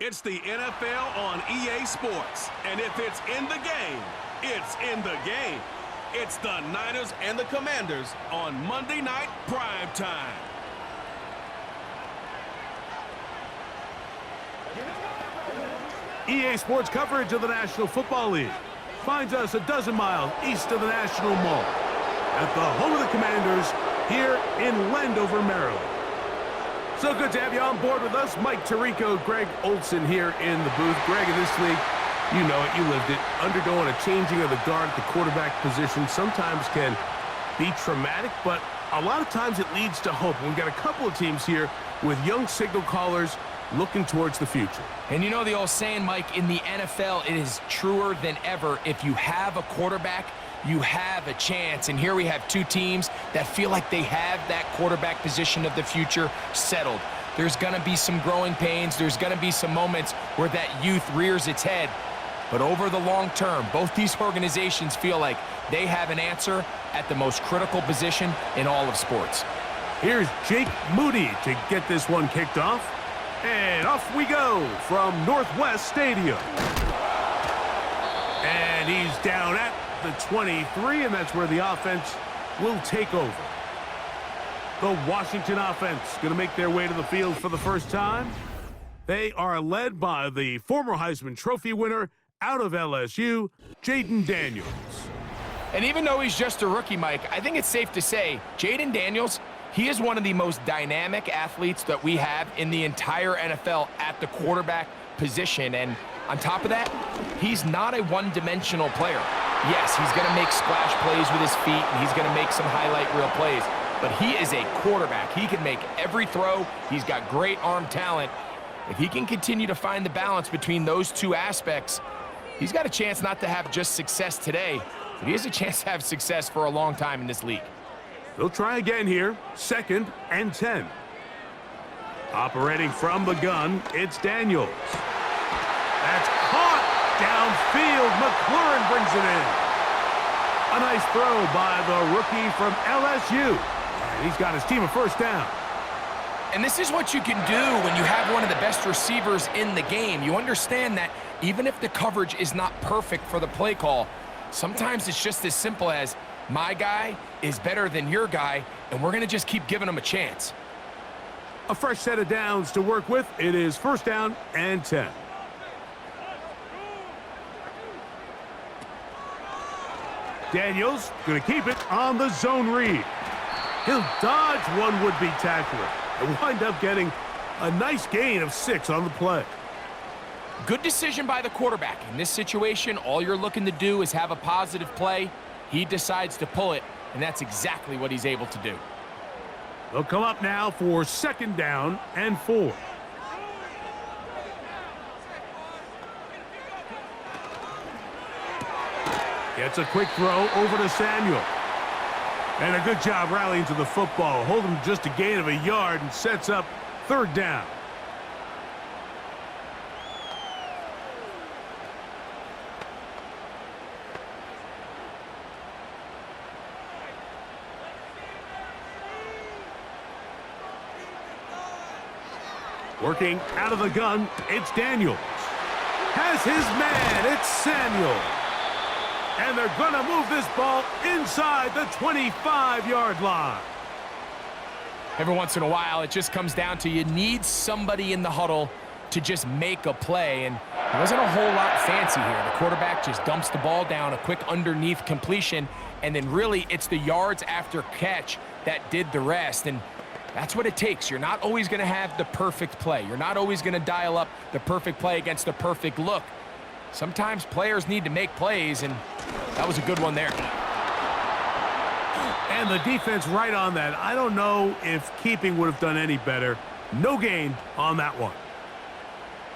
It's the NFL on EA Sports. And if it's in the game, it's in the game. It's the Niners and the Commanders on Monday Night Prime Time. EA Sports coverage of the National Football League finds us a dozen miles east of the National Mall at the home of the Commanders here in Landover, Maryland. So good to have you on board with us. Mike Tirico, Greg Olson here in the booth. Greg, in this league, you know it, you lived it. Undergoing a changing of the guard at the quarterback position sometimes can be traumatic, but a lot of times it leads to hope. We've got a couple of teams here with young signal callers looking towards the future. And you know the old saying, Mike, in the NFL, it is truer than ever. If you have a quarterback, you have a chance. And here we have two teams that feel like they have that quarterback position of the future settled. There's going to be some growing pains. There's going to be some moments where that youth rears its head. But over the long term, both these organizations feel like they have an answer at the most critical position in all of sports. Here's Jake Moody to get this one kicked off. And off we go from Northwest Stadium. And he's down at the 23, and that's where the offense will take over. The Washington offense going to make their way to the field for the first time. They are led by the former Heisman Trophy winner out of LSU, Jaden Daniels. And even though he's just a rookie, Mike, I think it's safe to say Jaden Daniels, he is one of the most dynamic athletes that we have in the entire NFL at the quarterback position. And on top of that, he's not a one-dimensional player. Yes, he's going to make splash plays with his feet, and he's going to make some highlight reel plays. But he is a quarterback. He can make every throw. He's got great arm talent. If he can continue to find the balance between those two aspects, he's got a chance not to have just success today, but he has a chance to have success for a long time in this league. They'll try again here, 2nd and 10. Operating from the gun, it's Daniels. That's caught downfield. McLaurin brings it in. A nice throw by the rookie from LSU. And he's got his team a first down. And this is what you can do when you have one of the best receivers in the game. You understand that even if the coverage is not perfect for the play call, sometimes it's just as simple as my guy is better than your guy, and we're going to just keep giving him a chance. A fresh set of downs to work with. It is 1st down and 10. Daniels going to keep it on the zone read. He'll dodge one would-be tackler and wind up getting a nice gain of 6 on the play. Good decision by the quarterback. In this situation, all you're looking to do is have a positive play. He decides to pull it, and that's exactly what he's able to do. They'll come up now for 2nd down and 4. Gets a quick throw over to Samuel. And a good job rallying to the football. Holding just a gain of a yard and sets up 3rd down. Working out of the gun, it's Daniels. Has his man, it's Samuel. And they're going to move this ball inside the 25-yard line. Every once in a while, it just comes down to you need somebody in the huddle to just make a play. And it wasn't a whole lot fancy here. The quarterback just dumps the ball down, a quick underneath completion, and then really it's the yards after catch that did the rest. And that's what it takes. You're not always going to have the perfect play. You're not always going to dial up the perfect play against the perfect look. Sometimes players need to make plays, and that was a good one there. And the defense right on that. I don't know if keeping would have done any better. No gain on that one.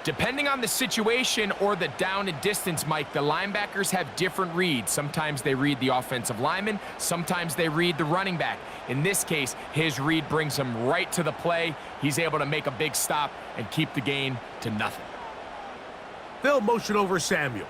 Depending on the situation or the down and distance, Mike, the linebackers have different reads. Sometimes they read the offensive lineman. Sometimes they read the running back. In this case, his read brings him right to the play. He's able to make a big stop and keep the gain to nothing. They'll motion over Samuel.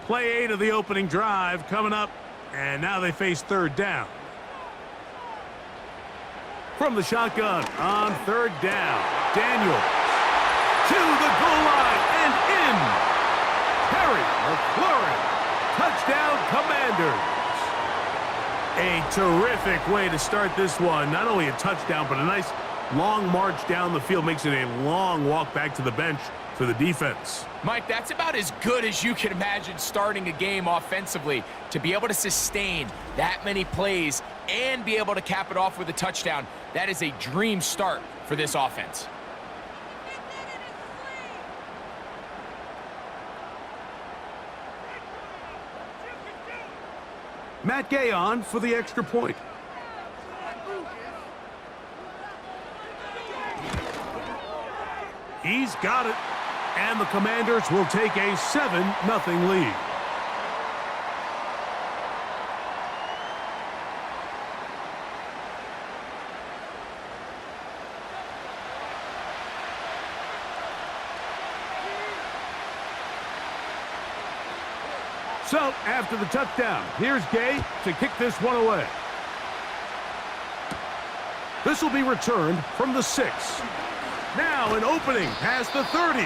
Play 8 of the opening drive coming up, and now they face third down. From the shotgun on third down, Daniels to the goal line and in. Perry McLaurin, touchdown Commanders. A terrific way to start this one. Not only a touchdown, but a nice long march down the field. Makes it a long walk back to the bench for the defense. Mike, that's about as good as you can imagine starting a game offensively. To be able to sustain that many plays and be able to cap it off with a touchdown, that is a dream start for this offense. Matt Gay on for the extra point. He's got it. And the Commanders will take a 7-0 lead. So, after the touchdown, here's Gay to kick this one away. This will be returned from the 6. Now an opening past the 30.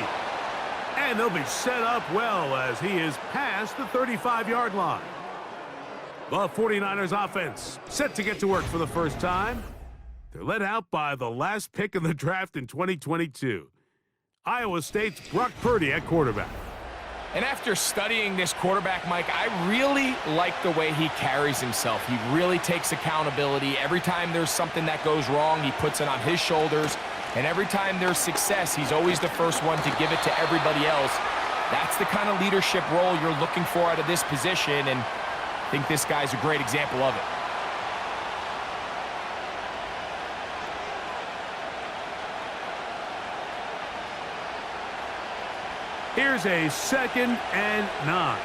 And they'll be set up well as he is past the 35-yard line. The 49ers offense set to get to work for the first time. They're led out by the last pick in the draft in 2022. Iowa State's Brock Purdy at quarterback. And after studying this quarterback, Mike, I really like the way he carries himself. He really takes accountability. Every time there's something that goes wrong, he puts it on his shoulders. And every time there's success, he's always the first one to give it to everybody else. That's the kind of leadership role you're looking for out of this position, and I think this guy's a great example of it. Here's a 2nd and 9.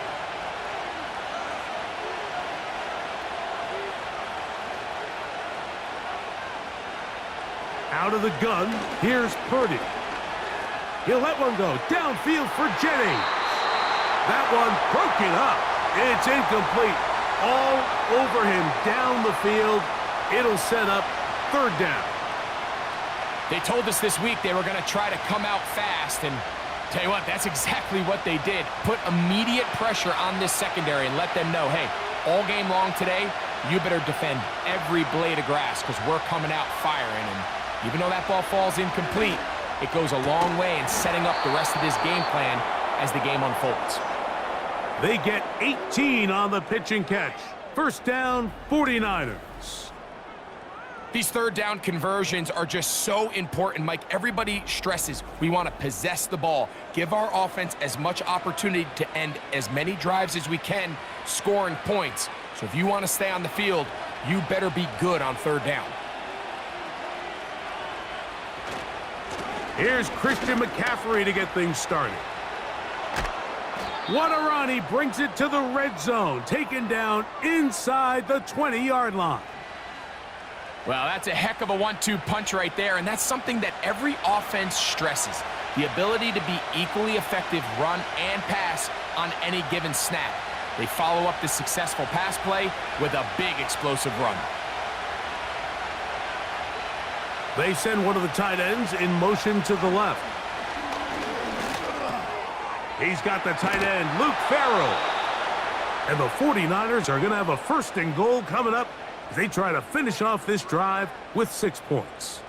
Out of the gun, here's Purdy. He'll let one go downfield for Jennings. That one broken up. It's incomplete. All over him down the field. It'll set up third down. They told us this week they were going to try to come out fast, and tell you what, that's exactly what they did. Put immediate pressure on this secondary and let them know, hey, all game long today, you better defend every blade of grass because we're coming out firing. And even though that ball falls incomplete, it goes a long way in setting up the rest of this game plan as the game unfolds. They get 18 on the pitch and catch. First down, 49ers. These third down conversions are just so important, Mike. Everybody stresses we want to possess the ball, give our offense as much opportunity to end as many drives as we can, scoring points. So if you want to stay on the field, you better be good on third down. Here's Christian McCaffrey to get things started. What a run. He brings it to the red zone, taken down inside the 20-yard line. Well, that's a heck of a 1-2 punch right there, and that's something that every offense stresses. The ability to be equally effective run and pass on any given snap. They follow up the successful pass play with a big explosive run. They send one of the tight ends in motion to the left. He's got the tight end, Luke Farrell. And the 49ers are going to have a 1st and goal coming up as they try to finish off this drive with 6 points.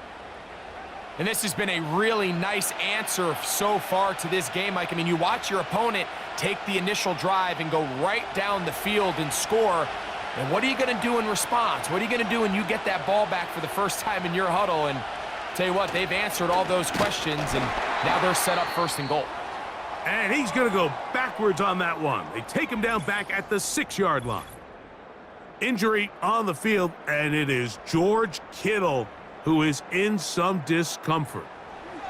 And this has been a really nice answer so far to this game, Mike. I mean, you watch your opponent take the initial drive and go right down the field and score. And what are you going to do in response? What are you going to do when you get that ball back for the first time in your huddle? And tell you what, they've answered all those questions, and now they're set up 1st and goal. And he's going to go backwards on that one. They take him down back at the 6-yard line. Injury on the field, and it is George Kittle who is in some discomfort.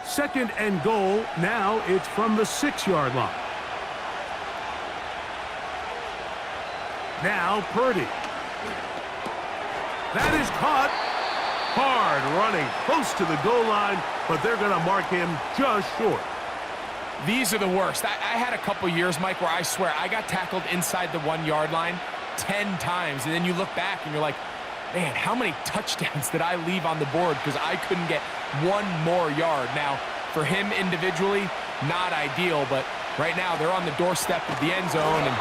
2nd and goal. Now it's from the 6-yard line. Now Purdy. That is caught. Hard running close to the goal line, but they're going to mark him just short. These are the worst. I had a couple years, Mike, where I swear I got tackled inside the 1-yard line 10 times, and then you look back and you're like, man, how many touchdowns did I leave on the board because I couldn't get one more yard? Now, for him individually, not ideal, but right now they're on the doorstep of the end zone, and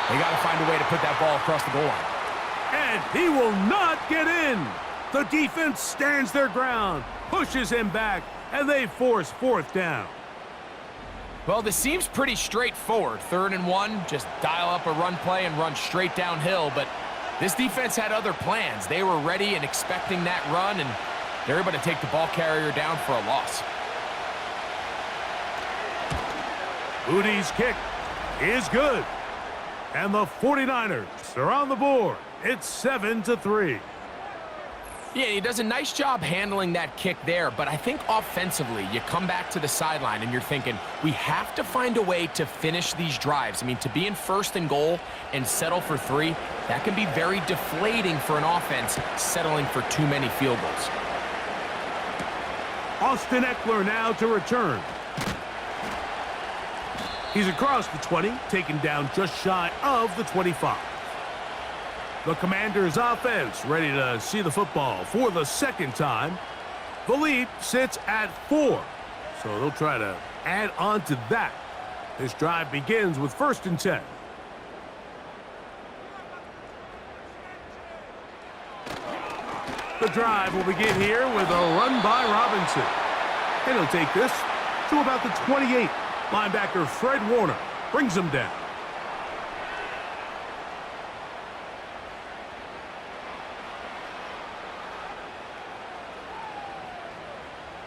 they got to find a way to put that ball across the goal line. And he will not get in. The defense stands their ground, pushes him back, and they force 4th down. Well, this seems pretty straightforward. 3rd and 1, just dial up a run play and run straight downhill, but this defense had other plans. They were ready and expecting that run, and they're able to take the ball carrier down for a loss. Udi's kick is good. And the 49ers are on the board. It's 7-3. Yeah, he does a nice job handling that kick there, but I think offensively, you come back to the sideline and you're thinking, we have to find a way to finish these drives. I mean, to be in 1st and goal and settle for 3, that can be very deflating for an offense settling for too many field goals. Austin Eckler now to return. He's across the 20, taken down just shy of the 25. The Commanders' offense ready to see the football for the 2nd time. The lead sits at 4, so they'll try to add on to that. This drive begins with 1st and 10. The drive will begin here with a run by Robinson. And he'll take this to about the 28. Linebacker Fred Warner brings him down.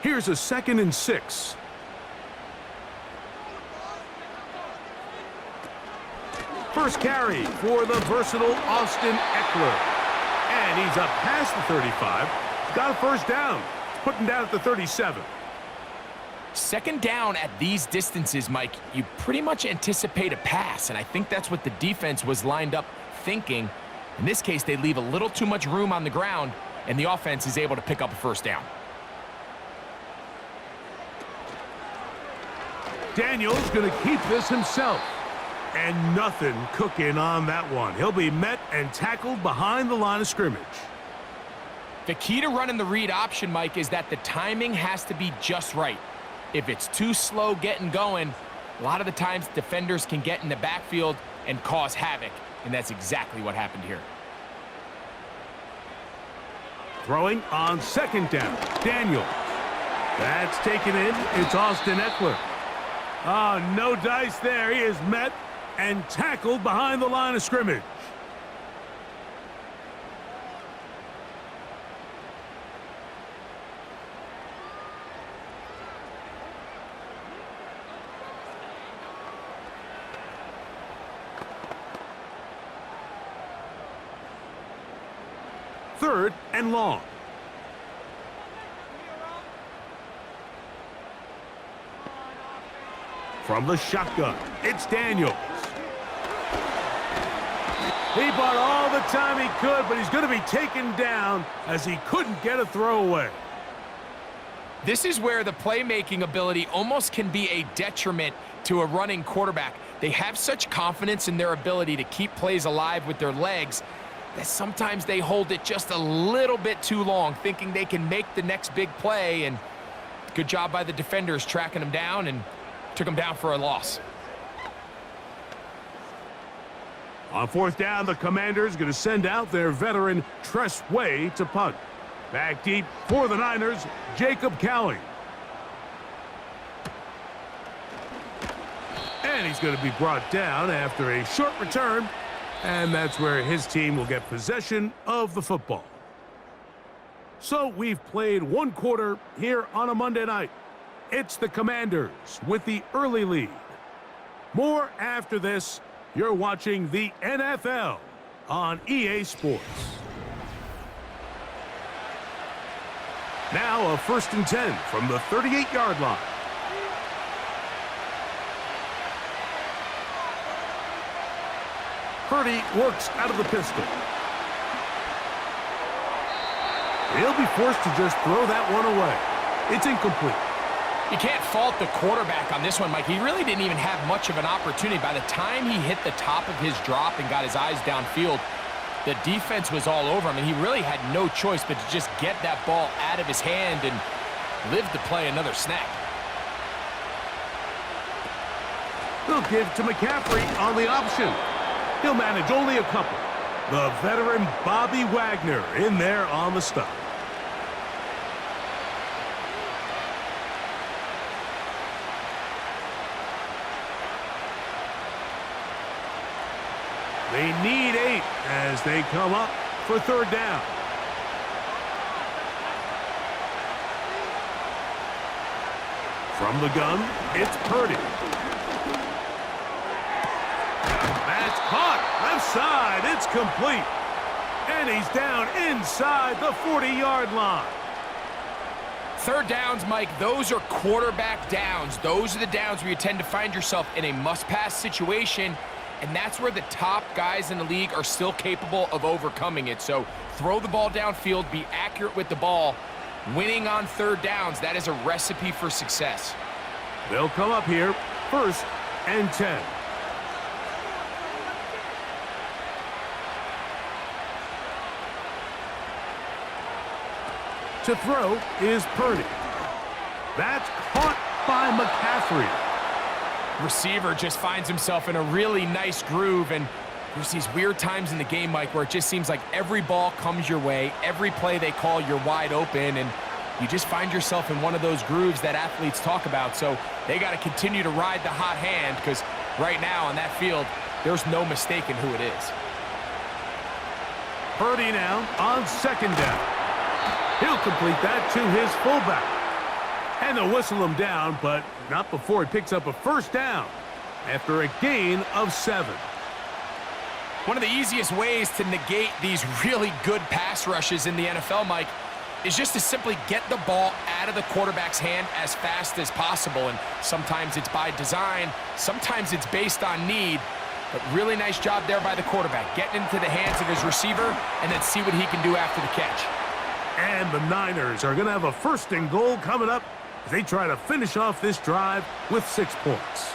Here's a 2nd and 6. First carry for the versatile Austin Eckler. And he's up past the 35. Got a 1st down. Putting down at the 37. 2nd down at these distances, Mike, you pretty much anticipate a pass, and I think that's what the defense was lined up thinking. In this case, they leave a little too much room on the ground, and the offense is able to pick up a 1st down. Daniels going to keep this himself. And nothing cooking on that one. He'll be met and tackled behind the line of scrimmage. The key to running the read option, Mike, is that the timing has to be just right. If it's too slow getting going, a lot of the times defenders can get in the backfield and cause havoc, and that's exactly what happened here. Throwing on 2nd down, Daniels. That's taken in. It's Austin Eckler. Oh, no dice there. He is met and tackled behind the line of scrimmage. Third and long. From the shotgun, it's Daniels. He bought all the time he could, but he's going to be taken down as he couldn't get a throwaway. This is where the playmaking ability almost can be a detriment to a running quarterback. They have such confidence in their ability to keep plays alive with their legs that sometimes they hold it just a little bit too long, thinking they can make the next big play, and good job by the defenders tracking him down and took him down for a loss. On 4th down, the Commanders going to send out their veteran Tress Way to punt. Back deep for the Niners, Jacob Cowling. And he's going to be brought down after a short return, and that's where his team will get possession of the football. So we've played 1 quarter here on a Monday night. It's the Commanders with the early lead. More after this. You're watching the NFL on EA Sports. Now a 1st and 10 from the 38-yard line. Purdy works out of the pistol. He'll be forced to just throw that one away. It's incomplete. You can't fault the quarterback on this one, Mike. He really didn't even have much of an opportunity. By the time he hit the top of his drop and got his eyes downfield, the defense was all over him, and he really had no choice but to just get that ball out of his hand and live to play another snap. They'll give to McCaffrey on the option. He'll manage only a couple. The veteran Bobby Wagner in there on the stop. They need 8 as they come up for third down. From the gun, it's Purdy. That's caught. Left side. It's complete. And he's down inside the 40-yard line. Third downs, Mike, those are quarterback downs. Those are the downs where you tend to find yourself in a must-pass situation, and that's where the top guys in the league are still capable of overcoming it. So throw the ball downfield, be accurate with the ball. Winning on third downs, that is a recipe for success. They'll come up here, 1st and 10. To throw is Purdy. That's caught by McCaffrey. Receiver just finds himself in a really nice groove, and there's these weird times in the game, Mike, where it just seems like every ball comes your way, every play they call, you're wide open, and you just find yourself in one of those grooves that athletes talk about. So they got to continue to ride the hot hand, because right now on that field, there's no mistaking who it is. Purdy now on 2nd down. He'll complete that to his fullback. And they'll whistle him down, but not before he picks up a 1st down after a gain of 7. One of the easiest ways to negate these really good pass rushes in the NFL, Mike, is just to simply get the ball out of the quarterback's hand as fast as possible. And sometimes it's by design, sometimes it's based on need. But really nice job there by the quarterback, getting into the hands of his receiver and then see what he can do after the catch. And the Niners are going to have a 1st and goal coming up as they try to finish off this drive with 6 points.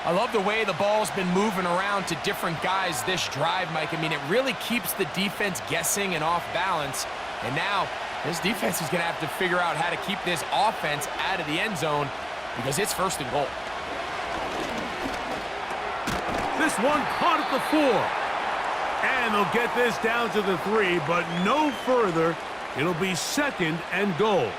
I love the way the ball's been moving around to different guys this drive, Mike. I mean, it really keeps the defense guessing and off balance. And now this defense is going to have to figure out how to keep this offense out of the end zone because it's 1st and goal. This one caught at the 4. And they'll get this down to the 3, but no further. It'll be 2nd and goal.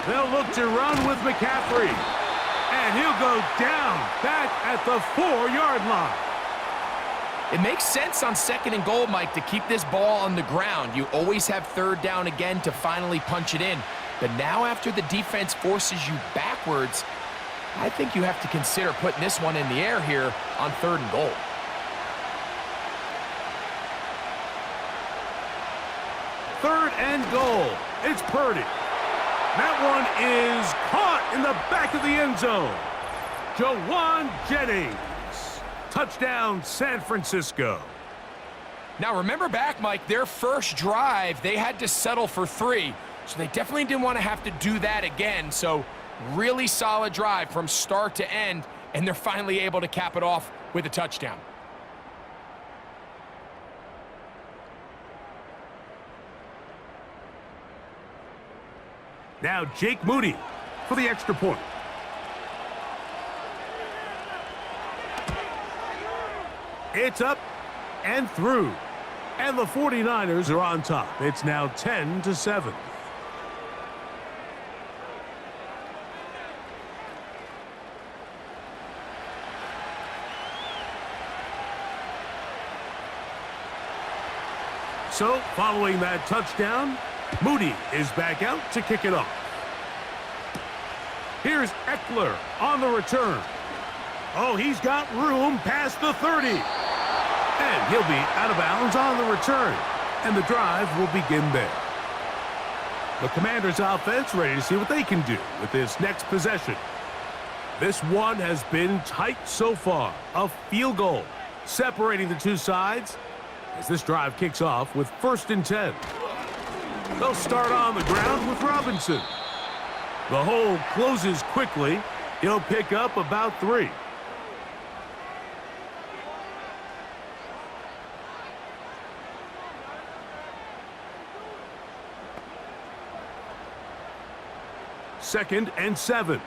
They'll look to run with McCaffrey. And he'll go down back at the 4-yard line. It makes sense on 2nd and goal, Mike, to keep this ball on the ground. You always have 3rd down again to finally punch it in. But now after the defense forces you backwards, I think you have to consider putting this one in the air here on 3rd and goal. Third and goal. It's Purdy. That one is caught in the back of the end zone. Jawan Jennings. Touchdown, San Francisco. Now, remember back, Mike, their first drive, they had to settle for 3. So they definitely didn't want to have to do that again. So really solid drive from start to end, and they're finally able to cap it off with a touchdown. Now Jake Moody for the extra point. It's up and through. And the 49ers are on top. It's now 10-7. So, following that touchdown, Moody is back out to kick it off. Here's Eckler on the return. Oh, he's got room past the 30. And he'll be out of bounds on the return. And the drive will begin there. The Commanders' offense ready to see what they can do with this next possession. This one has been tight so far. A field goal separating the two sides as this drive kicks off with 1st and 10. They'll start on the ground with Robinson. The hole closes quickly. He'll pick up about 3. Second and 7.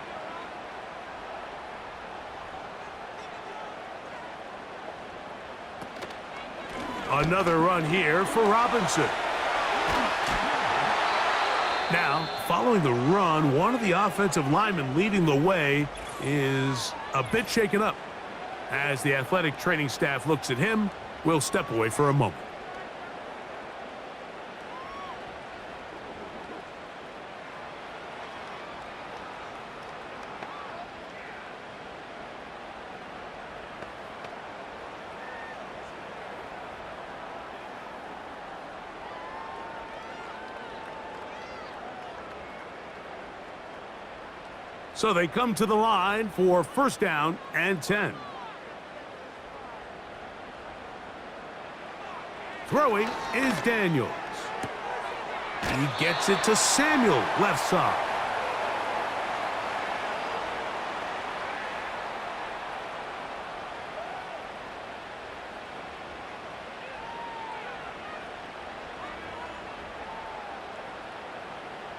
Another run here for Robinson. Now, following the run, one of the offensive linemen leading the way is a bit shaken up. As the athletic training staff looks at him, we'll step away for a moment. So they come to the line for 1st down and 10. Throwing is Daniels. He gets it to Samuel, left side.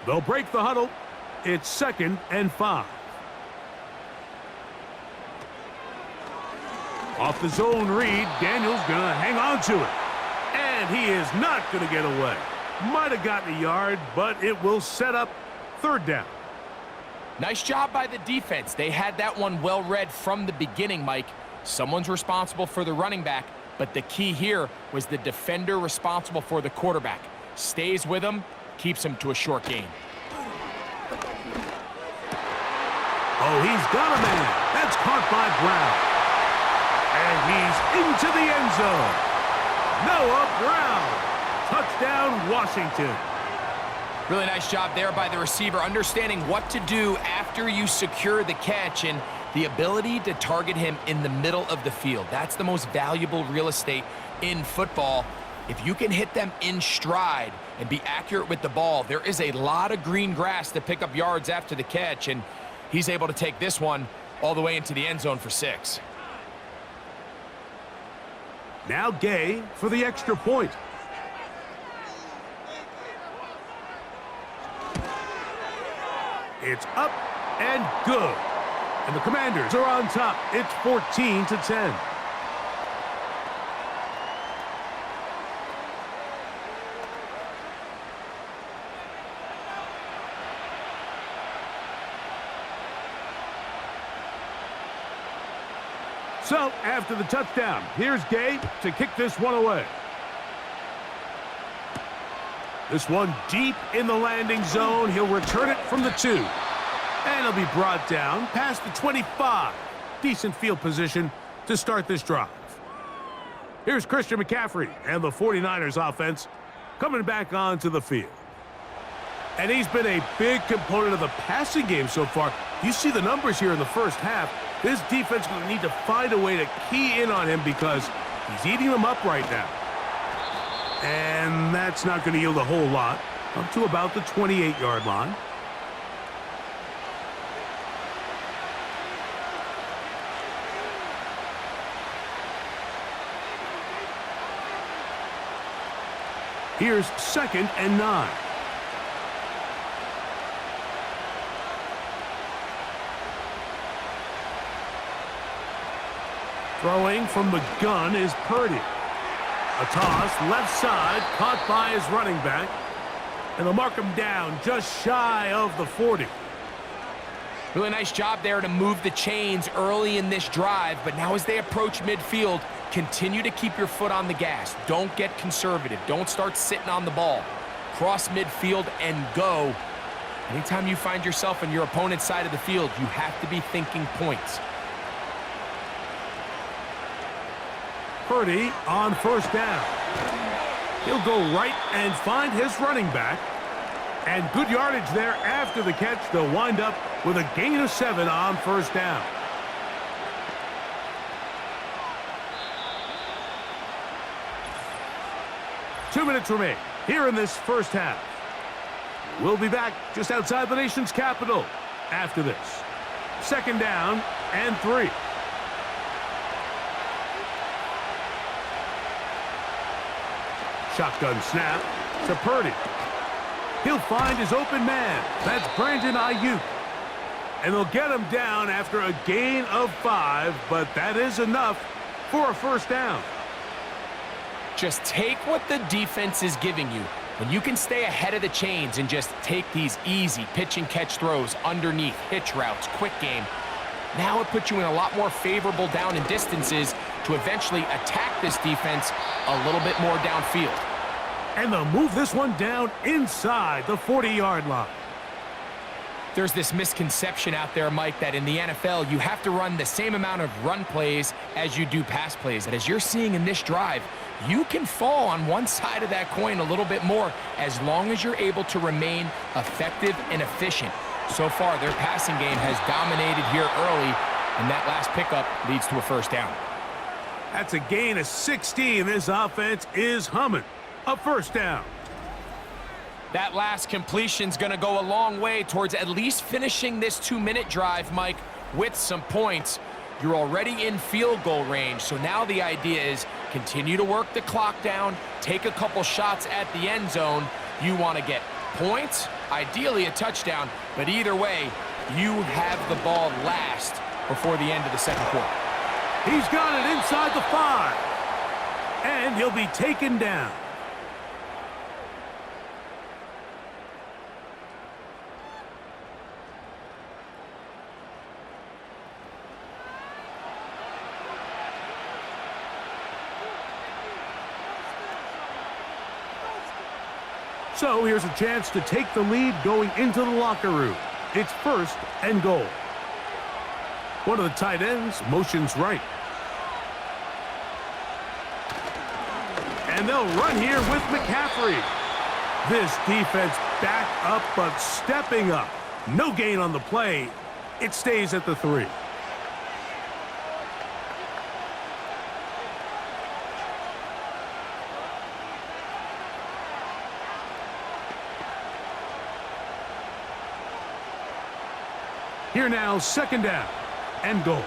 They'll break the huddle. It's 2nd and 5. Off the zone read, Daniels gonna hang on to it. And he is not gonna get away. Might have gotten a yard, but it will set up 3rd down. Nice job by the defense. They had that one well read from the beginning, Mike. Someone's responsible for the running back, but the key here was the defender responsible for the quarterback. Stays with him, keeps him to a short gain. Oh, he's got a man. That's caught by Brown. And he's into the end zone. Noah Brown. Touchdown, Washington. Really nice job there by the receiver, understanding what to do after you secure the catch and the ability to target him in the middle of the field. That's the most valuable real estate in football. If you can hit them in stride and be accurate with the ball, there is a lot of green grass to pick up yards after the catch, and he's able to take this one all the way into the end zone for 6. Now Gay for the extra point. It's up and good. And the Commanders are on top. It's 14-10. So, after the touchdown, here's Gay to kick this one away. This one deep in the landing zone. He'll return it from the 2. And he'll be brought down past the 25. Decent field position to start this drive. Here's Christian McCaffrey and the 49ers offense coming back onto the field. And he's been a big component of the passing game so far. You see the numbers here in the first half. This defense will need to find a way to key in on him because he's eating them up right now. And that's not going to yield a whole lot, up to about the 28-yard line. Here's 2nd and 9. Throwing from the gun is Purdy. A toss, left side, caught by his running back. And they'll mark him down just shy of the 40. Really nice job there to move the chains early in this drive, but now as they approach midfield, continue to keep your foot on the gas. Don't get conservative. Don't start sitting on the ball. Cross midfield and go. Anytime you find yourself on your opponent's side of the field, you have to be thinking points. Purdy on 1st down. He'll go right and find his running back. And good yardage there after the catch. They'll wind up with a gain of 7 on first down. Two minutes remain here in this first half. We'll be back just outside the nation's capital after this. Second down and 3. Shotgun snap to Purdy. He'll find his open man. That's Brandon Ayuk. And they'll get him down after a gain of 5, but that is enough for a first down. Just take what the defense is giving you. When you can stay ahead of the chains and just take these easy pitch and catch throws underneath, hitch routes, quick game, now it puts you in a lot more favorable down and distances to eventually attack this defense a little bit more downfield. And they'll move this one down inside the 40-yard line. There's this misconception out there, Mike, that in the NFL, you have to run the same amount of run plays as you do pass plays. And as you're seeing in this drive, you can fall on one side of that coin a little bit more as long as you're able to remain effective and efficient. So far, their passing game has dominated here early, and that last pickup leads to a first down. That's a gain of 16. This offense is humming. A first down. That last completion's going to go a long way towards at least finishing this 2-minute drive, Mike, with some points. You're already in field goal range, so now the idea is continue to work the clock down, take a couple shots at the end zone. You want to get points, ideally a touchdown, but either way, you have the ball last before the end of the second quarter. He's got it inside the 5, and he'll be taken down. So here's a chance to take the lead going into the locker room. It's first and goal. One of the tight ends motions right. And they'll run here with McCaffrey. This defense back up but stepping up. No gain on the play. It stays at the 3. Here now, second down and goal.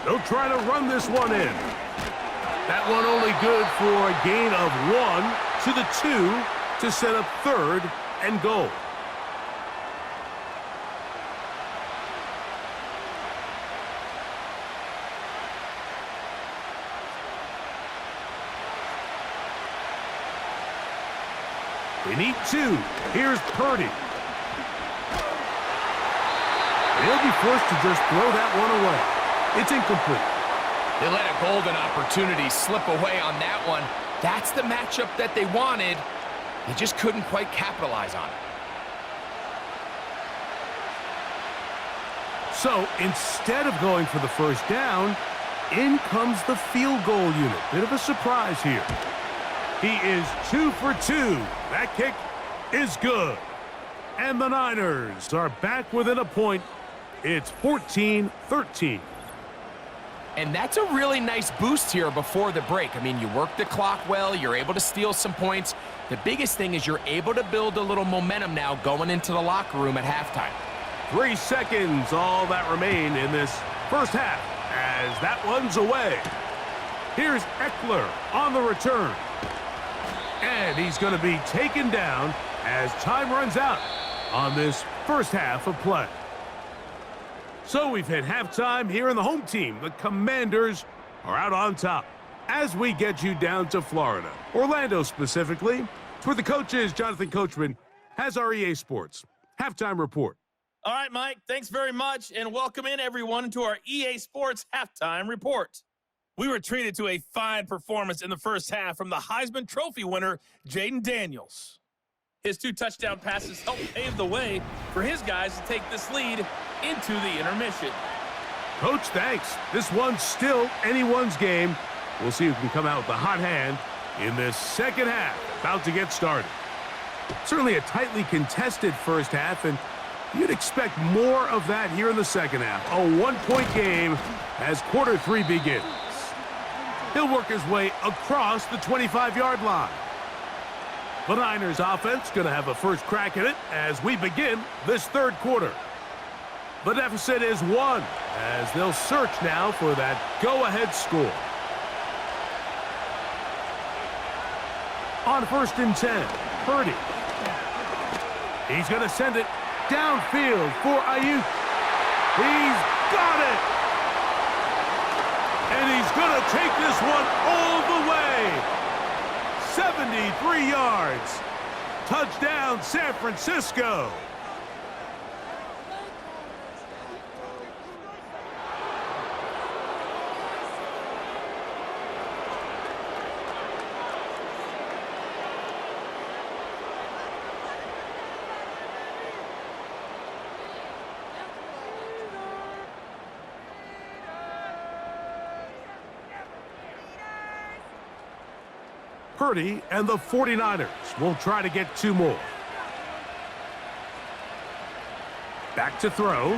They'll try to run this one in. That one only good for a gain of 1 to the 2 to set up third and goal. They need 2. Here's Purdy. They'll be forced to just throw that one away. It's incomplete. They let a golden opportunity slip away on that one. That's the matchup that they wanted. They just couldn't quite capitalize on it. So instead of going for the first down, in comes the field goal unit. Bit of a surprise here. He is 2 for 2. That kick is good. And the Niners are back within a point. It's 14-13. And that's a really nice boost here before the break. I mean, you work the clock well. You're able to steal some points. The biggest thing is you're able to build a little momentum now going into the locker room at halftime. 3 seconds, all that remain in this first half as that one's away. Here's Eckler on the return. And he's going to be taken down as time runs out on this first half of play. So we've hit halftime here in the home team. The Commanders are out on top as we get you down to Florida, Orlando specifically. It's where the coach is. Jonathan Coachman has our EA Sports halftime report. All right, Mike, thanks very much, and welcome in everyone to our EA Sports halftime report. We were treated to a fine performance in the first half from the Heisman Trophy winner, Jaden Daniels. His 2 touchdown passes helped pave the way for his guys to take this lead into the intermission. Coach, thanks. This one's still anyone's game. We'll see who can come out with the hot hand in this second half, about to get started. Certainly a tightly contested first half, and you'd expect more of that here in the second half. A one-point game as quarter 3 begins. He'll work his way across the 25-yard line. The Niners offense going to have a first crack at it as we begin this third quarter. The deficit is 1 as they'll search now for that go-ahead score. On 1st and 10, Purdy. He's going to send it downfield for Ayuk. He's got it! And he's going to take this one all the way. 73 yards. Touchdown, San Francisco. Purdy and the 49ers will try to get 2 more. Back to throw.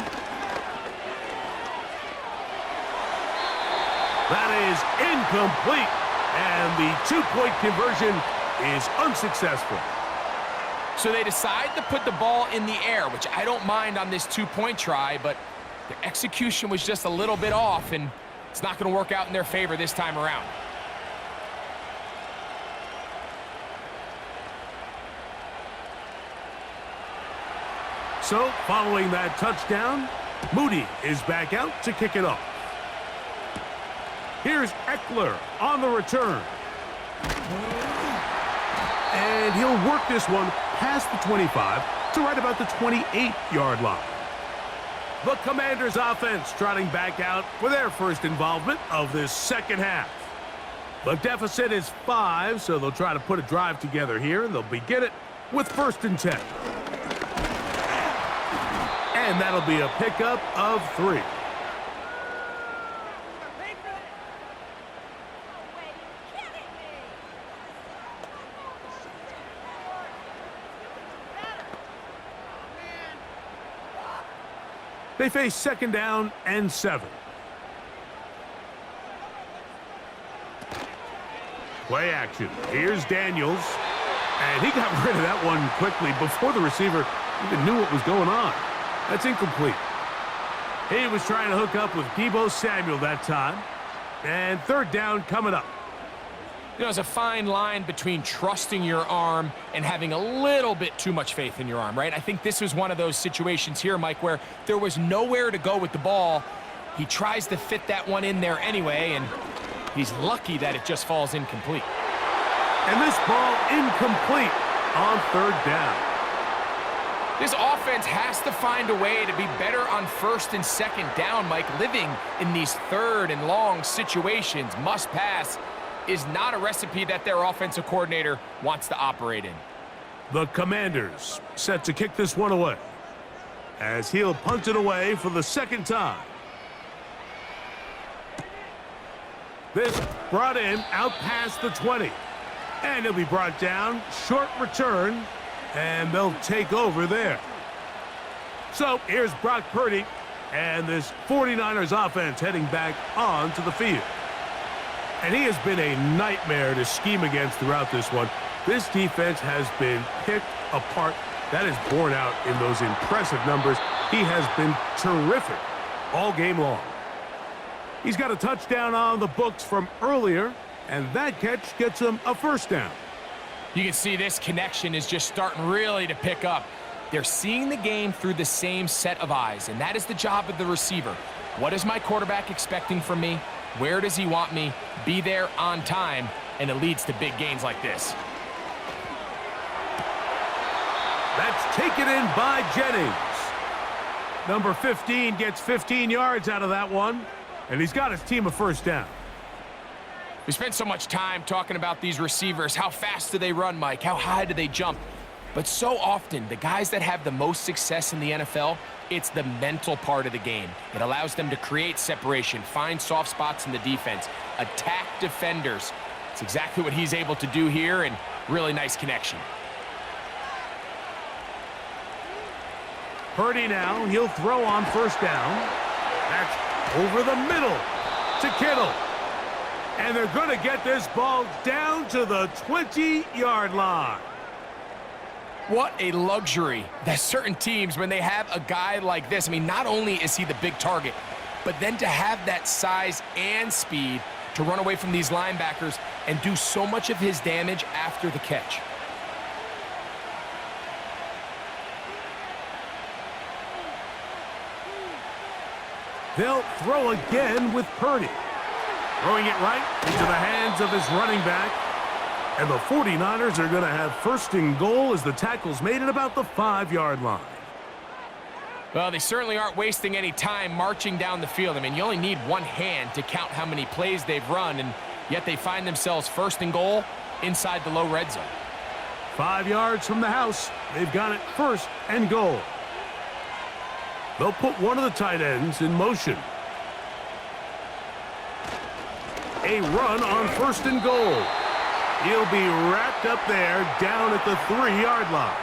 That is incomplete, and the 2-point conversion is unsuccessful. So they decide to put the ball in the air, which I don't mind on this 2-point try, but the execution was just a little bit off, and it's not going to work out in their favor this time around. So, following that touchdown, Moody is back out to kick it off. Here's Eckler on the return. And he'll work this one past the 25 to right about the 28-yard line. The Commanders' offense trotting back out for their first involvement of this second half. The deficit is 5, so they'll try to put a drive together here, and they'll begin it with 1st and 10. And that'll be a pickup of 3. They face 2nd down and 7. Play action. Here's Daniels. And he got rid of that one quickly before the receiver even knew what was going on. That's incomplete. He was trying to hook up with Deebo Samuel that time. And 3rd down coming up. You know, there's a fine line between trusting your arm and having a little bit too much faith in your arm, right? I think this was one of those situations here, Mike, where there was nowhere to go with the ball. He tries to fit that one in there anyway, and he's lucky that it just falls incomplete. And this ball incomplete on 3rd down. This offense has to find a way to be better on 1st and 2nd down, Mike. Living in these 3rd and long situations, must pass, is not a recipe that their offensive coordinator wants to operate in. The Commanders set to kick this one away as he'll punt it away for the 2nd time. This brought in out past the 20. And he'll be brought down, short return, and they'll take over there. So here's Brock Purdy and this 49ers offense heading back onto the field. And he has been a nightmare to scheme against throughout this one. This defense has been picked apart. That is borne out in those impressive numbers. He has been terrific all game long. He's got a touchdown on the books from earlier, and that catch gets him a 1st down. You can see this connection is just starting really to pick up. They're seeing the game through the same set of eyes, and that is the job of the receiver. What is my quarterback expecting from me? Where does he want me? Be there on time, and it leads to big gains like this. That's taken in by Jennings. Number 15 gets 15 yards out of that one, and he's got his team a 1st down. We spent so much time talking about these receivers. How fast do they run, Mike? How high do they jump? But so often, the guys that have the most success in the NFL, it's the mental part of the game. It allows them to create separation, find soft spots in the defense, attack defenders, It's exactly what he's able to do here, and really nice connection. Purdy now, he'll throw on first down. That's over the middle to Kittle. And they're going to get this ball down to the 20-yard line. What a luxury that certain teams, when they have a guy like this, I mean, not only is he the big target, but then to have that size and speed to run away from these linebackers and do so much of his damage after the catch. They'll throw again with Purdy. Throwing it right into the hands of his running back. And the 49ers are going to have first and goal as the tackle's made at about the 5-yard line. Well, they certainly aren't wasting any time marching down the field. I mean, you only need one hand to count how many plays they've run, and yet they find themselves first and goal inside the low red zone. 5 yards from the house. They've got it first and goal. They'll put one of the tight ends in motion. A run on first and goal. He'll be wrapped up there down at the 3-yard line.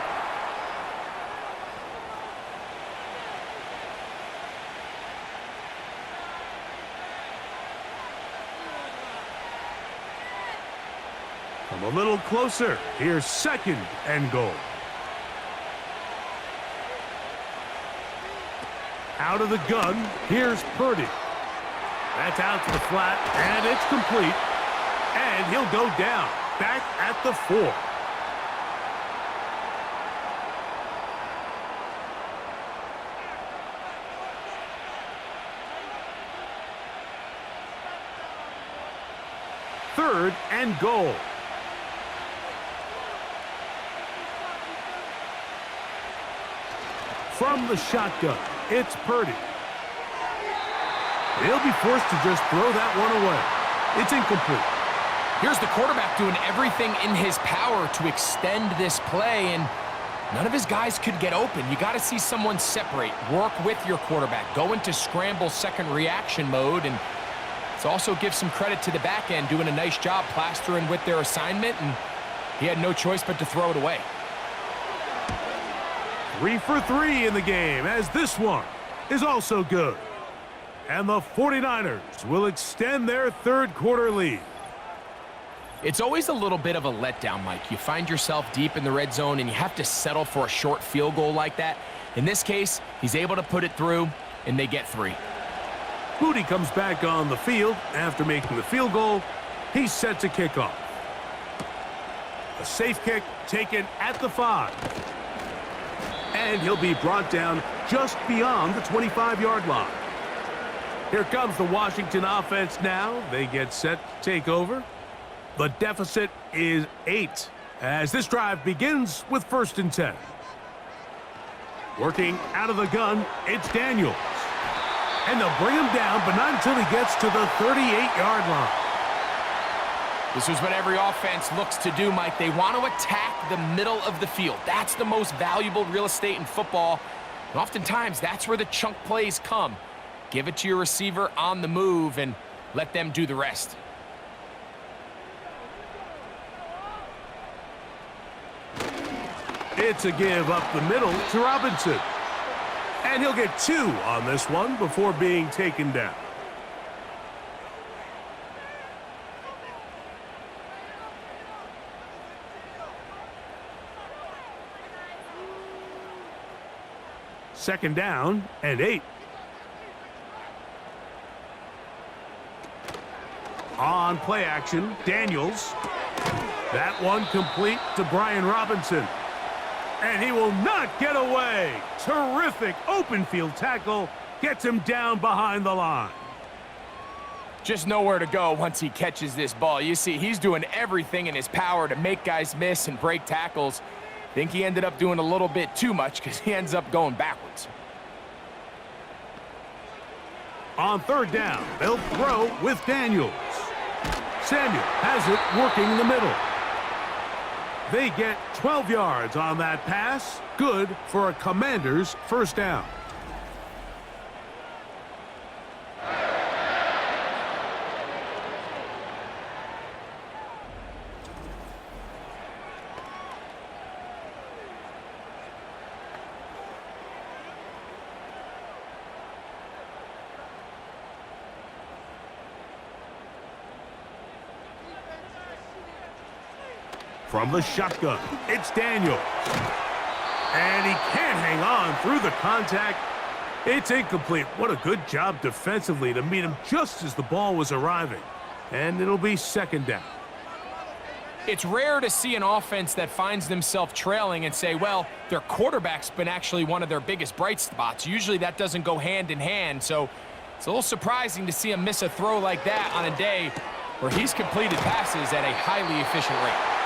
Come a little closer. Here's second and goal. Out of the gun, here's Purdy. That's out to the flat, and it's complete. And he'll go down, back at the 4. Third and goal. From the shotgun, it's Purdy. He'll be forced to just throw that one away. It's incomplete. Here's the quarterback doing everything in his power to extend this play, and none of his guys could get open. You got to see someone separate, work with your quarterback, go into scramble second reaction mode, and it also gives some credit to the back end doing a nice job plastering with their assignment, and he had no choice but to throw it away. 3 for 3 in the game, as this one is also good. And the 49ers will extend their third quarter lead. It's always a little bit of a letdown, Mike. You find yourself deep in the red zone and you have to settle for a short field goal like that. In this case, he's able to put it through, and they get 3. Booty comes back on the field after making the field goal. He's set to kick off. A safe kick taken at the 5. And he'll be brought down just beyond the 25-yard line. Here comes the Washington offense now. They get set to take over. The deficit is 8 as this drive begins with first and 10. Working out of the gun, it's Daniels. And they'll bring him down, but not until he gets to the 38-yard line. This is what every offense looks to do, Mike. They want to attack the middle of the field. That's the most valuable real estate in football. And oftentimes, that's where the chunk plays come. Give it to your receiver on the move and let them do the rest. It's a give up the middle to Robinson. And he'll get 2 on this one before being taken down. Second down and 8. On play action, Daniels. That one complete to Brian Robinson. And he will not get away. Terrific open field tackle. Gets him down behind the line. Just nowhere to go once he catches this ball. You see, he's doing everything in his power to make guys miss and break tackles. Think he ended up doing a little bit too much because he ends up going backwards. On third down, they'll throw with Daniels. Samuel has it working in the middle. They get 12 yards on that pass. Good for a Commander's first down. From the shotgun, it's Daniels. And he can't hang on through the contact. It's incomplete. What a good job defensively to meet him just as the ball was arriving. And it'll be second down. It's rare to see an offense that finds themselves trailing and say, well, their quarterback's been actually one of their biggest bright spots. Usually that doesn't go hand in hand, so it's a little surprising to see him miss a throw like that on a day where he's completed passes at a highly efficient rate.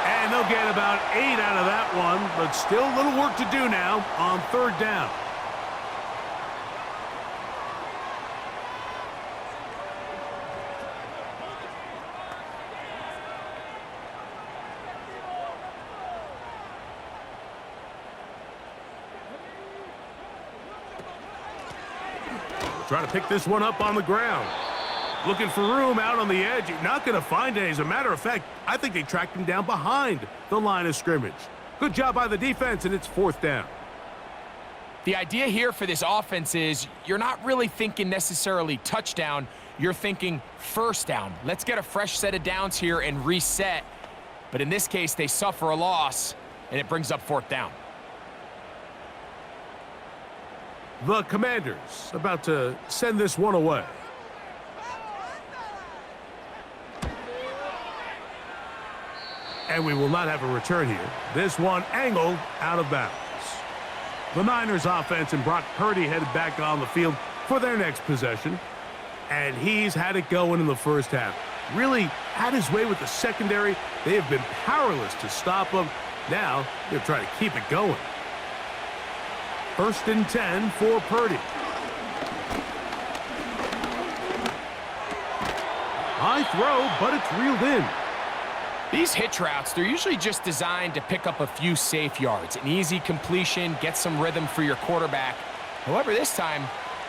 And they'll get about 8 out of that one, but still a little work to do now on third down. Trying to pick this one up on the ground. Looking for room out on the edge. You're not going to find it. As a matter of fact, I think they tracked him down behind the line of scrimmage. Good job by the defense, and it's fourth down. The idea here for this offense is you're not really thinking necessarily touchdown. You're thinking first down. Let's get a fresh set of downs here and reset. But in this case, they suffer a loss, and it brings up fourth down. The Commanders about to send this one away. And we will not have a return here. This one angled out of bounds. The Niners offense and Brock Purdy headed back on the field for their next possession. And he's had it going in the first half. Really had his way with the secondary. They have been powerless to stop him. Now they're trying to keep it going. First and 10 for Purdy. High throw, but it's reeled in. These hitch routes, they're usually just designed to pick up a few safe yards. An easy completion, get some rhythm for your quarterback. However, this time,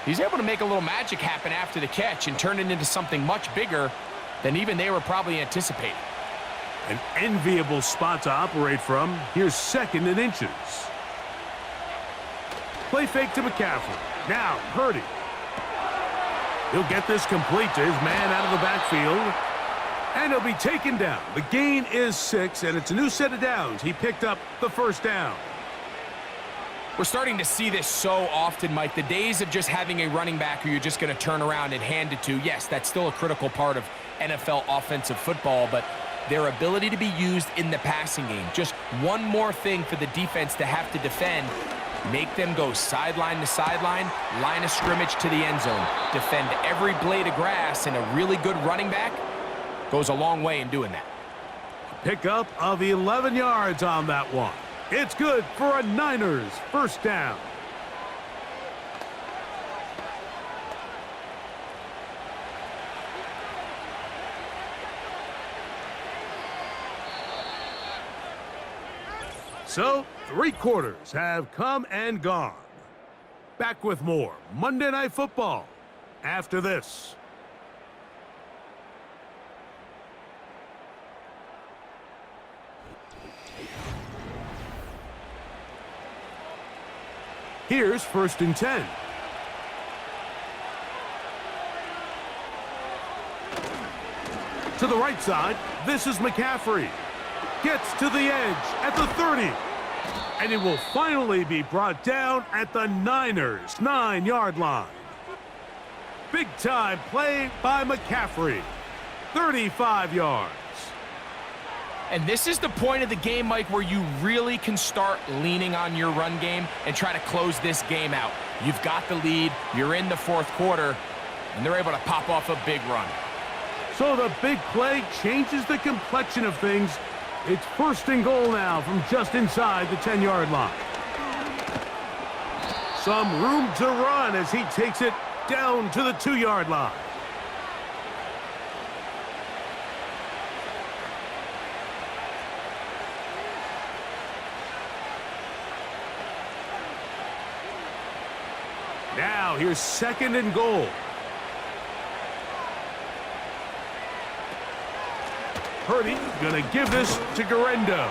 he's able to make a little magic happen after the catch and turn it into something much bigger than even they were probably anticipating. An enviable spot to operate from. Here's second and inches. Play fake to McCaffrey. Now, Purdy. He'll get this complete to his man out of the backfield. And he'll be taken down. The gain is 6, and it's a new set of downs. He picked up the first down. We're starting to see this so often, Mike. The days of just having a running back who you're just going to turn around and hand it to, yes, that's still a critical part of NFL offensive football, but their ability to be used in the passing game. Just one more thing for the defense to have to defend. Make them go sideline to sideline, line of scrimmage to the end zone. Defend every blade of grass, and a really good running back goes a long way in doing that. Pickup of 11 yards on that one. It's good for a Niners first down. So, 3 quarters have come and gone. Back with more Monday Night Football after this. Here's first and 10. To the right side, this is McCaffrey. Gets to the edge at the 30. And it will finally be brought down at the Niners' 9-yard line. Big time play by McCaffrey. 35 yards. And this is the point of the game, Mike, where you really can start leaning on your run game and try to close this game out. You've got the lead, you're in the fourth quarter, and they're able to pop off a big run. So the big play changes the complexion of things. It's first and goal now from just inside the 10-yard line. Some room to run as he takes it down to the 2-yard line. Now, here's second and goal. Purdy gonna give this to Guerendo.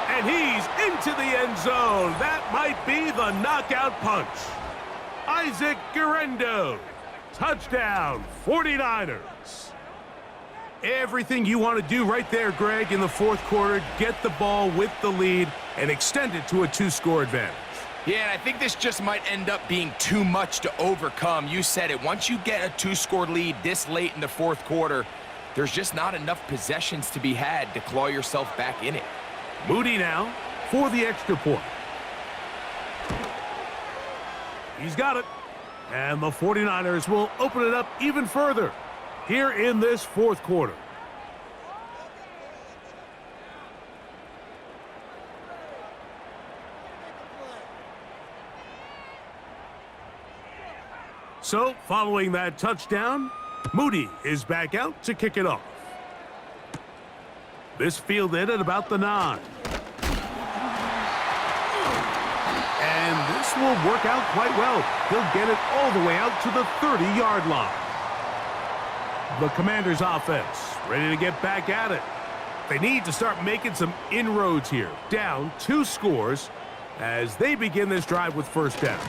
And he's into the end zone. That might be the knockout punch. Isaac Guerendo. Touchdown, 49ers. Everything you want to do right there, Greg, in the fourth quarter. Get the ball with the lead and extend it to a 2-score advantage. Yeah, and I think this just might end up being too much to overcome. You said it. Once you get a 2-score lead this late in the fourth quarter, there's just not enough possessions to be had to claw yourself back in it. Moody now for the extra point. He's got it. And the 49ers will open it up even further here in this fourth quarter. So, following that touchdown, Moody is back out to kick it off. This fielded at about the 9. And this will work out quite well. He'll get it all the way out to the 30-yard line. The Commanders' offense ready to get back at it. They need to start making some inroads here. Down 2 scores as they begin this drive with first down.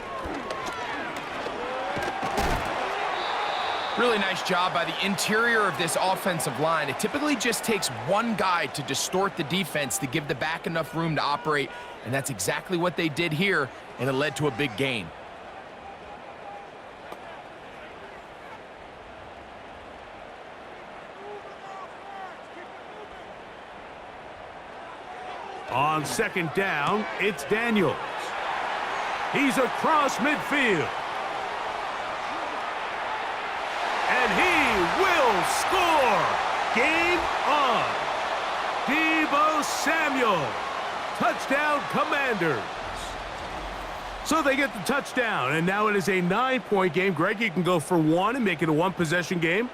Really nice job by the interior of this offensive line. It typically just takes one guy to distort the defense to give the back enough room to operate, and that's exactly what they did here, and it led to a big gain. On second down, it's Daniels. He's across midfield. And he will score! Game on! Deebo Samuel. Touchdown, Commanders. So they get the touchdown, and now it is a 9-point game. Greg, you can go for 1 and make it a 1-possession game.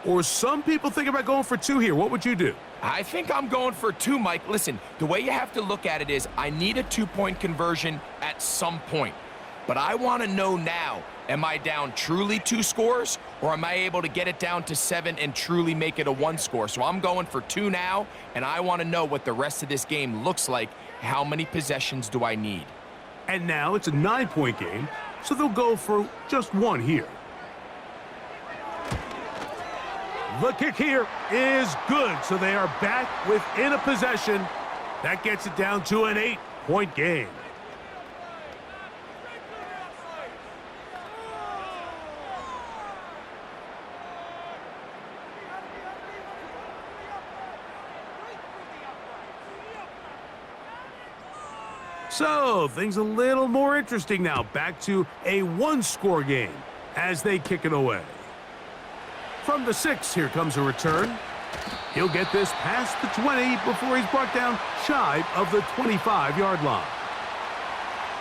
Or some people think about going for 2 here. What would you do? I think I'm going for 2, Mike. Listen, the way you have to look at it is I need a 2-point conversion at some point. But I want to know now, am I down truly 2 scores, or am I able to get it down to 7 and truly make it a 1 score? So I'm going for 2 now, and I want to know what the rest of this game looks like. How many possessions do I need? And now it's a 9-point game, so they'll go for just 1 here. The kick here is good, so they are back within a possession. That gets it down to an 8-point game. So, things a little more interesting now. Back to a 1-score game as they kick it away. From the 6, here comes a return. He'll get this past the 20 before he's brought down shy of the 25-yard line.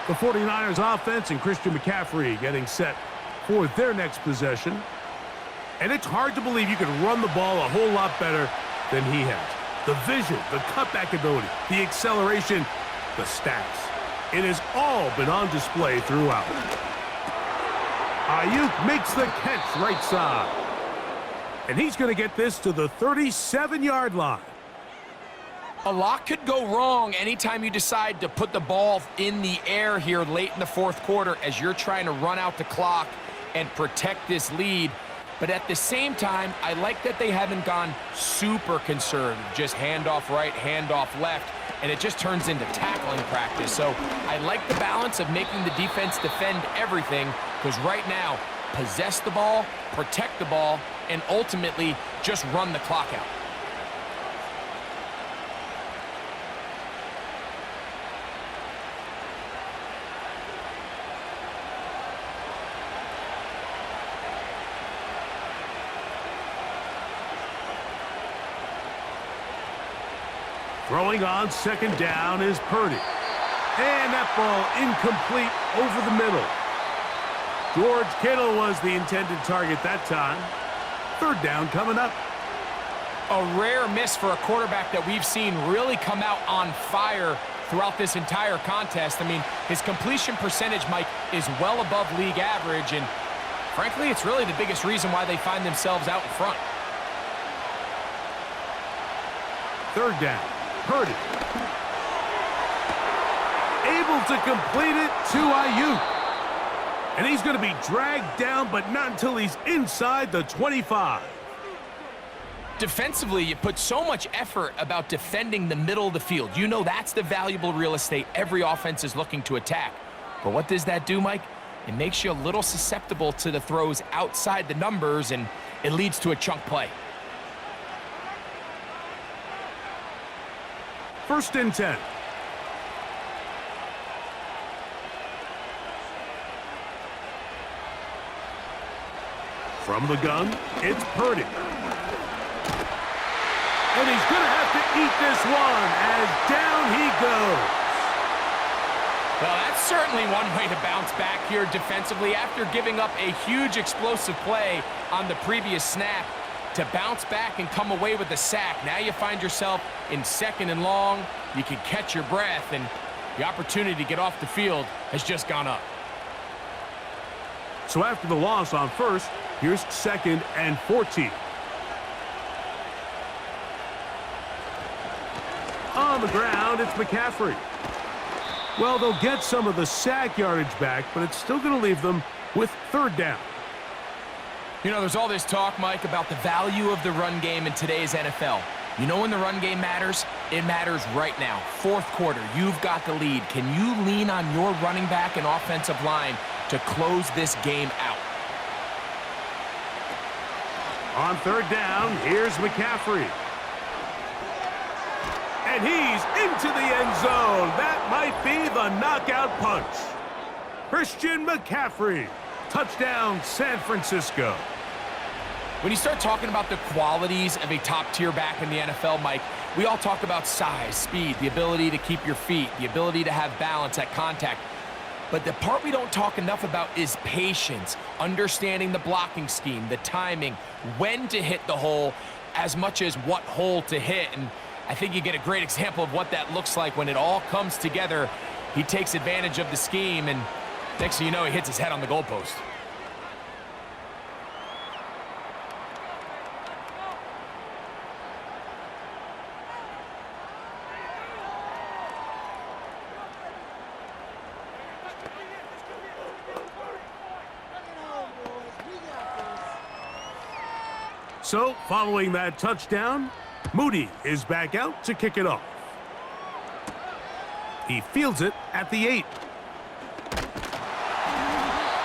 The 49ers offense and Christian McCaffrey getting set for their next possession. And it's hard to believe you can run the ball a whole lot better than he has. The vision, the cutback ability, the acceleration, the stats. It has all been on display throughout. Ayuk makes the catch right side. And he's going to get this to the 37-yard line. A lot could go wrong anytime you decide to put the ball in the air here late in the fourth quarter as you're trying to run out the clock and protect this lead. But at the same time, I like that they haven't gone super conservative. Just handoff right, handoff left, and it just turns into tackling practice. So I like the balance of making the defense defend everything, because right now, possess the ball, protect the ball, and ultimately just run the clock out. Throwing on second down is Purdy. And that ball incomplete over the middle. George Kittle was the intended target that time. Third down coming up. A rare miss for a quarterback that we've seen really come out on fire throughout this entire contest. I mean, his completion percentage, Mike, is well above league average, and frankly, it's really the biggest reason why they find themselves out in front. Third down, Purdy. Able to complete it to Ayuk. And he's going to be dragged down, but not until he's inside the 25. Defensively, you put so much effort about defending the middle of the field. You know that's the valuable real estate every offense is looking to attack. But what does that do, Mike? It makes you a little susceptible to the throws outside the numbers, and it leads to a chunk play. 1st and 10. From the gun, it's Purdy. And he's going to have to eat this one as down he goes. Well, that's certainly one way to bounce back here defensively after giving up a huge explosive play on the previous snap. To bounce back and come away with a sack. Now you find yourself in 2nd and long. You can catch your breath, and the opportunity to get off the field has just gone up. So after the loss on 1st, here's 2nd and 14. On the ground, it's McCaffrey. Well, they'll get some of the sack yardage back, but it's still going to leave them with 3rd down. You know, there's all this talk, Mike, about the value of the run game in today's NFL. You know when the run game matters? It matters right now. 4th quarter, you've got the lead. Can you lean on your running back and offensive line to close this game out? On 3rd down, here's McCaffrey. And he's into the end zone. That might be the knockout punch. Christian McCaffrey. Touchdown, San Francisco. When you start talking about the qualities of a top-tier back in the NFL, Mike, we all talk about size, speed, the ability to keep your feet, the ability to have balance at contact. But the part we don't talk enough about is patience, understanding the blocking scheme, the timing, when to hit the hole, as much as what hole to hit. And I think you get a great example of what that looks like when it all comes together. He takes advantage of the scheme, and next thing you know, he hits his head on the goalpost. So, following that touchdown, Moody is back out to kick it off. He fields it at the 8.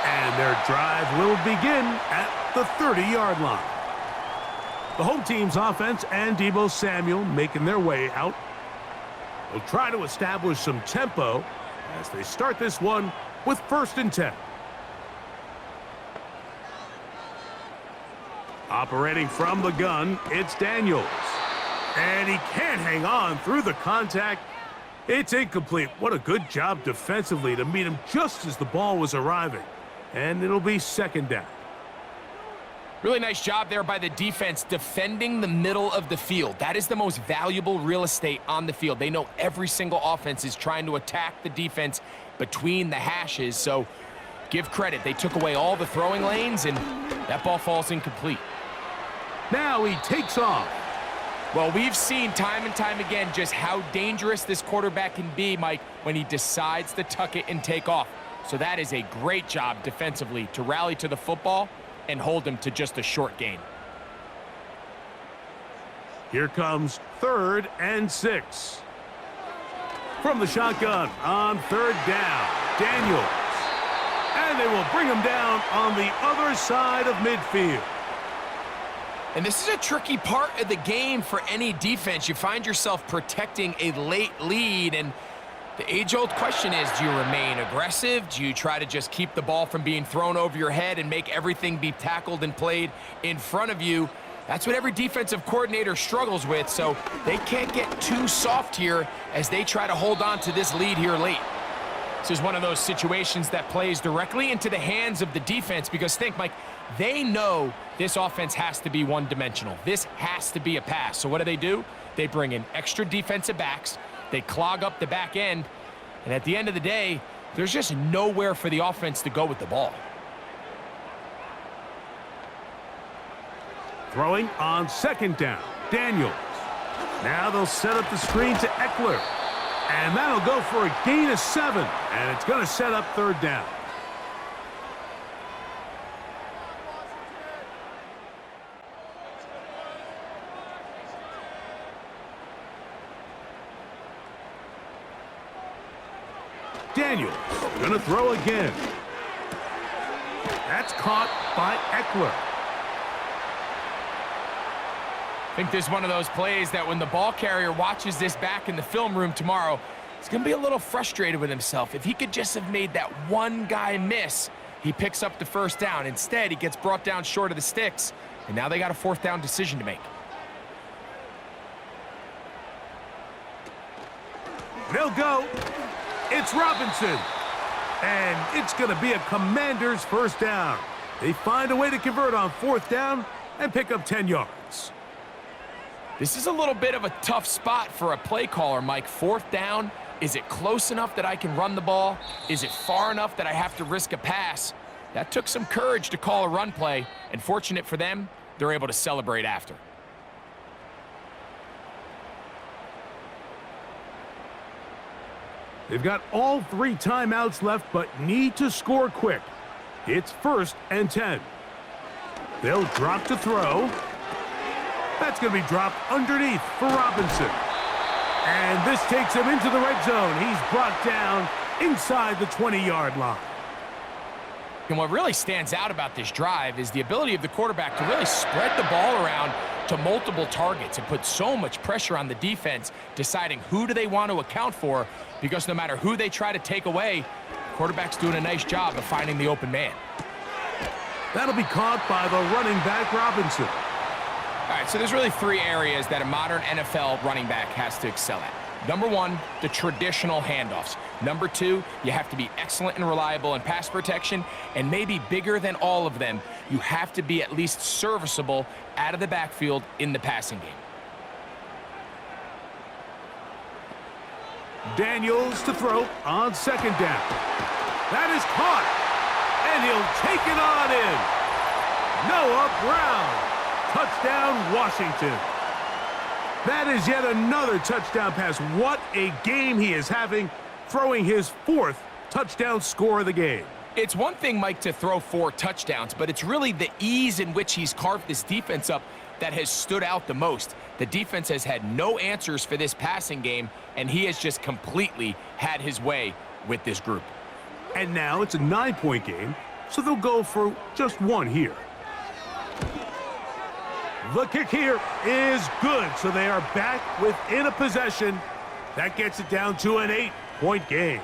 And their drive will begin at the 30-yard line. The home team's offense and Deebo Samuel making their way out. They'll try to establish some tempo as they start this one with 1st and 10. Operating from the gun, it's Daniels. And he can't hang on through the contact. It's incomplete. What a good job defensively to meet him just as the ball was arriving. And it'll be 2nd down. Really nice job there by the defense defending the middle of the field. That is the most valuable real estate on the field. They know every single offense is trying to attack the defense between the hashes. So give credit. They took away all the throwing lanes, and that ball falls incomplete. Now he takes off. Well, we've seen time and time again just how dangerous this quarterback can be, Mike, when he decides to tuck it and take off. So that is a great job defensively to rally to the football and hold him to just a short gain. Here comes 3rd and 6. From the shotgun on 3rd down, Daniels. And they will bring him down on the other side of midfield. And this is a tricky part of the game for any defense. You find yourself protecting a late lead, and the age-old question is, do you remain aggressive? Do you try to just keep the ball from being thrown over your head and make everything be tackled and played in front of you? That's what every defensive coordinator struggles with, so they can't get too soft here as they try to hold on to this lead here late. This is one of those situations that plays directly into the hands of the defense because think, Mike, they know this offense has to be one-dimensional. This has to be a pass. So what do? They bring in extra defensive backs. They clog up the back end. And at the end of the day, there's just nowhere for the offense to go with the ball. Throwing on 2nd down, Daniels. Now they'll set up the screen to Eckler. And that'll go for a gain of 7. And it's going to set up 3rd down. Daniels gonna throw again. That's caught by Eckler. I think this is one of those plays that when the ball carrier watches this back in the film room tomorrow, he's going to be a little frustrated with himself. If he could just have made that one guy miss, he picks up the first down. Instead, he gets brought down short of the sticks, and now they got a fourth down decision to make. They'll go. It's Robinson. And it's going to be a Commanders first down. They find a way to convert on fourth down and pick up 10 yards. This is a little bit of a tough spot for a play caller, Mike. Fourth down, is it close enough that I can run the ball? Is it far enough that I have to risk a pass? That took some courage to call a run play, and fortunate for them, they're able to celebrate after. They've got all 3 timeouts left, but need to score quick. It's 1st and 10. They'll drop to throw. That's going to be dropped underneath for Robinson. And this takes him into the red zone. He's brought down inside the 20-yard line. And what really stands out about this drive is the ability of the quarterback to really spread the ball around to multiple targets and put so much pressure on the defense, deciding who do they want to account for, because no matter who they try to take away, the quarterback's doing a nice job of finding the open man. That'll be caught by the running back, Robinson. All right, so there's really 3 areas that a modern NFL running back has to excel at. Number 1, the traditional handoffs. Number 2, you have to be excellent and reliable in pass protection, and maybe bigger than all of them, you have to be at least serviceable out of the backfield in the passing game. Daniels to throw on 2nd down. That is caught, and he'll take it on in. Noah Brown. Touchdown, Washington. That is yet another touchdown pass. What a game he is having, throwing his 4th touchdown score of the game. It's one thing, Mike, to throw 4 touchdowns, but it's really the ease in which he's carved this defense up that has stood out the most. The defense has had no answers for this passing game, and he has just completely had his way with this group. And now it's a 9-point game, so they'll go for just 1 here. The kick here is good, so they are back within a possession. That gets it down to an 8-point game.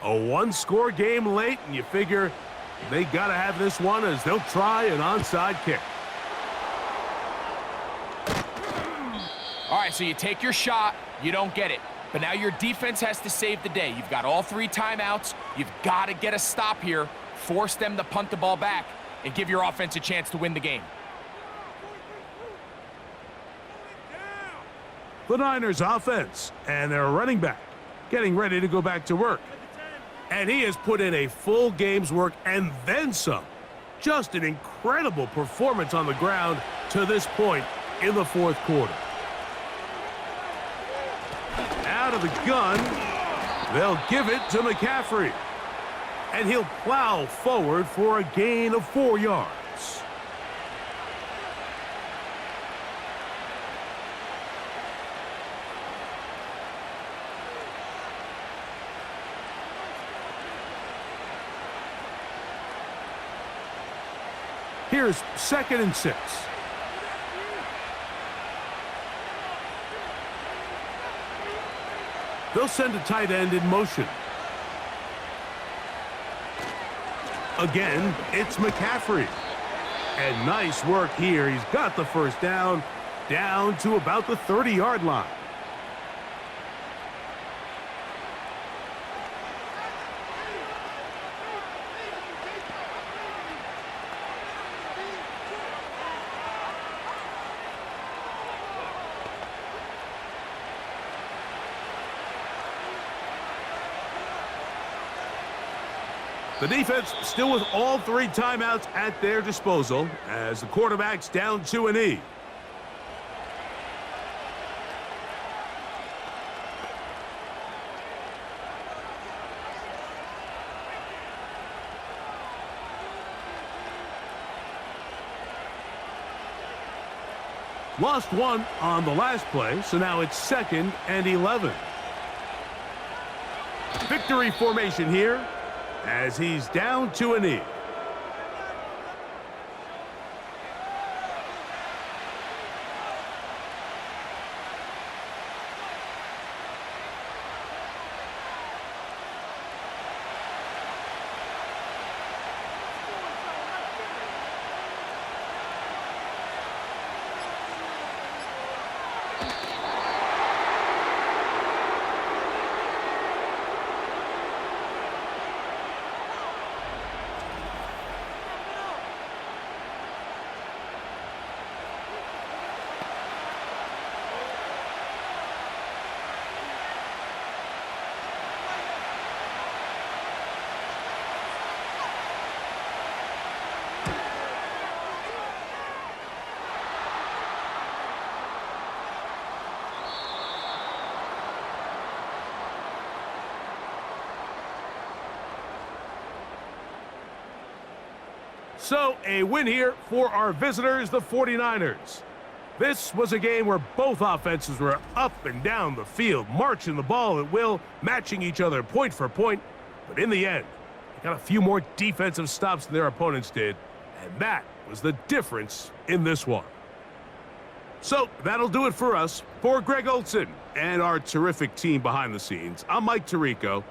A 1-score game late, and you figure they got to have this one as they'll try an onside kick. All right, so you take your shot, you don't get it. But now your defense has to save the day. You've got all 3 timeouts. You've got to get a stop here, force them to punt the ball back, and give your offense a chance to win the game. The Niners offense and their running back getting ready to go back to work. And he has put in a full game's work and then some. Just an incredible performance on the ground to this point in the 4th quarter. Out of the gun, they'll give it to McCaffrey. And he'll plow forward for a gain of 4 yards. Here's 2nd and 6. They'll send a tight end in motion. Again, it's McCaffrey. And nice work here. He's got the first down to about the 30-yard line. The defense still with all 3 timeouts at their disposal as the quarterback's down to a knee. Lost one on the last play, so now it's 2nd and 11. Victory formation here as he's down to a knee. So, a win here for our visitors, the 49ers. This was a game where both offenses were up and down the field, marching the ball at will, matching each other point for point. But in the end, they got a few more defensive stops than their opponents did, and that was the difference in this one. So, that'll do it for us. For Greg Olson and our terrific team behind the scenes, I'm Mike Tirico.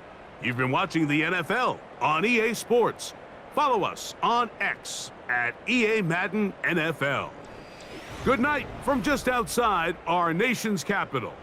You've been watching the NFL on EA Sports. Follow us on X at EA Madden NFL. Good night from just outside our nation's capital.